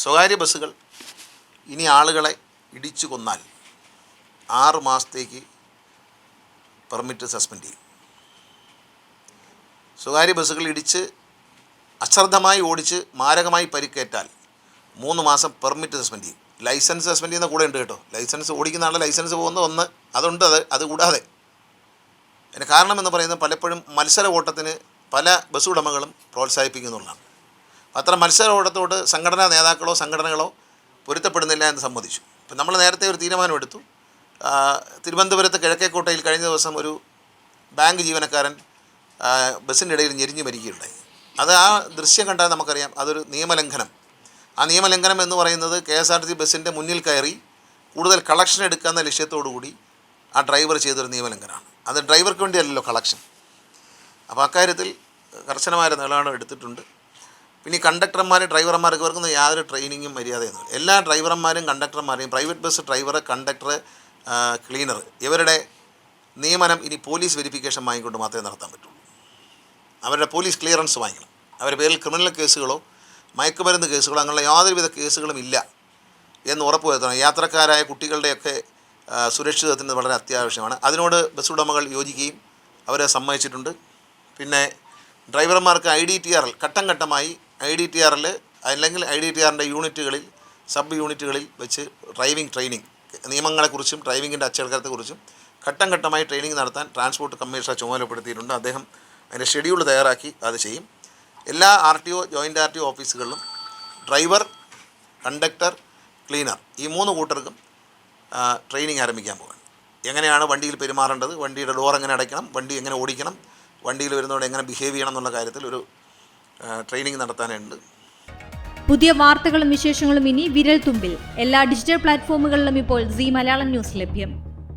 സ്വകാര്യ ബസ്സുകൾ ഇനി ആളുകളെ ഇടിച്ചു കൊന്നാൽ 6 മാസത്തേക്ക് പെർമിറ്റ് സസ്പെൻഡ് ചെയ്യും. സ്വകാര്യ ബസ്സുകൾ ഇടിച്ച് അശ്രദ്ധമായി ഓടിച്ച് മാരകമായി പരിക്കേറ്റാൽ 3 മാസം പെർമിറ്റ് സസ്പെൻഡ് ചെയ്യും. ലൈസൻസ് സസ്പെൻഡ് ചെയ്യുന്ന കൂടെ ഉണ്ട് കേട്ടോ. ലൈസൻസ് ഓടിക്കുന്ന ആളുടെ ലൈസൻസ് പോകുന്ന ഒന്ന് അതുണ്ട്. അതുകൂടാതെ അതിന് കാരണമെന്ന് പറയുന്നത് പലപ്പോഴും മത്സര ഓട്ടത്തിന് പല ബസ് ഉടമകളും പ്രോത്സാഹിപ്പിക്കുന്നുള്ളതാണ്. അത്ര മത്സര ഓട്ടത്തോട് സംഘടനാ നേതാക്കളോ സംഘടനകളോ പൊരുത്തപ്പെടുന്നില്ല എന്ന് സമ്മതിച്ചു. ഇപ്പം നമ്മൾ നേരത്തെ ഒരു തീരുമാനമെടുത്തു. തിരുവനന്തപുരത്ത് കിഴക്കേക്കോട്ടയിൽ കഴിഞ്ഞ ദിവസം ഒരു ബാങ്ക് ജീവനക്കാരൻ ബസ്സിൻ്റെ ഇടയിൽ ഞെരിഞ്ഞ് മരിക്കുകയുണ്ടായി. അത് ആ ദൃശ്യം കണ്ടാൽ നമുക്കറിയാം അതൊരു നിയമലംഘനം. ആ നിയമലംഘനം എന്ന് പറയുന്നത് KSRTC ബസ്സിൻ്റെ മുന്നിൽ കയറി കൂടുതൽ കളക്ഷൻ എടുക്കാവുന്ന ലക്ഷ്യത്തോടു കൂടി ആ ഡ്രൈവർ ചെയ്തൊരു നിയമലംഘനമാണ്. അത് ഡ്രൈവർക്ക് വേണ്ടിയല്ലല്ലോ കളക്ഷൻ. അപ്പോൾ അക്കാര്യത്തിൽ കർശനമായ നിലപാട് എടുത്തിട്ടുണ്ട്. പിന്നെ ഈ കണ്ടക്ടർമാർ ഡ്രൈവർമാർക്ക് ഇവർക്കൊന്നും യാതൊരു ട്രെയിനിങ്ങും മര്യാദയൊന്നും. എല്ലാ ഡ്രൈവർമാരും കണ്ടക്ടർമാരെയും private bus driver conductor cleaner ഇവരുടെ നിയമനം ഇനി പോലീസ് വെരിഫിക്കേഷൻ വാങ്ങിക്കൊണ്ട് മാത്രമേ നടത്താൻ പറ്റുള്ളൂ. അവരുടെ പോലീസ് ക്ലിയറൻസ് വാങ്ങിക്കണം. അവരുടെ പേരിൽ ക്രിമിനൽ കേസുകളോ മയക്കുമരുന്ന് കേസുകളോ അങ്ങനെയുള്ള യാതൊരുവിധ കേസുകളും ഇല്ല എന്ന് ഉറപ്പുവരുത്തണം. യാത്രക്കാരായ കുട്ടികളുടെയൊക്കെ സുരക്ഷിതത്വത്തിന് വളരെ അത്യാവശ്യമാണ്. അതിനോട് ബസ് ഉടമകൾ യോജിക്കുകയും അവരെ സമ്മതിച്ചിട്ടുണ്ട്. പിന്നെ ഡ്രൈവർമാർക്ക് IDTR ഘട്ടം ഘട്ടമായി IDTR അല്ലെങ്കിൽ IDTRൻ്റെ യൂണിറ്റുകളിൽ സബ് യൂണിറ്റുകളിൽ വെച്ച് ഡ്രൈവിംഗ് ട്രെയിനിങ് നിയമങ്ങളെക്കുറിച്ചും ഡ്രൈവിങ്ങിൻ്റെ അച്ചടക്കത്തെക്കുറിച്ചും ഘട്ടം ഘട്ടമായി ട്രെയിനിങ് നടത്താൻ ട്രാൻസ്പോർട്ട് കമ്മീഷണർ ചുമതലപ്പെടുത്തിയിട്ടുണ്ട്. അദ്ദേഹം അതിൻ്റെ ഷെഡ്യൂൾ തയ്യാറാക്കി അത് ചെയ്യും. എല്ലാ RTO ജോയിൻ്റ് RTO ഓഫീസുകളിലും ഡ്രൈവർ കണ്ടക്ടർ ക്ലീനർ ഈ 3 കൂട്ടർക്കും ട്രെയിനിങ് ആരംഭിക്കാൻ പോവുകയാണ്. എങ്ങനെയാണ് വണ്ടിയിൽ പെരുമാറേണ്ടത്, വണ്ടിയുടെ ഡോർ എങ്ങനെ അടയ്ക്കണം, വണ്ടി എങ്ങനെ ഓടിക്കണം, വണ്ടിയിൽ വരുന്നതോടെ എങ്ങനെ ബിഹേവ് ചെയ്യണം എന്നുള്ള കാര്യത്തിൽ ഒരു ട്രെയിനിങ് നടത്താനുണ്ട്. പുതിയ വാർത്തകളും വിശേഷങ്ങളും ഇനി വിരൽ തുമ്പിൽ. എല്ലാ ഡിജിറ്റൽ പ്ലാറ്റ്ഫോമുകളിലും ഇപ്പോൾ സീ മലയാളം ന്യൂസ് ലഭ്യം.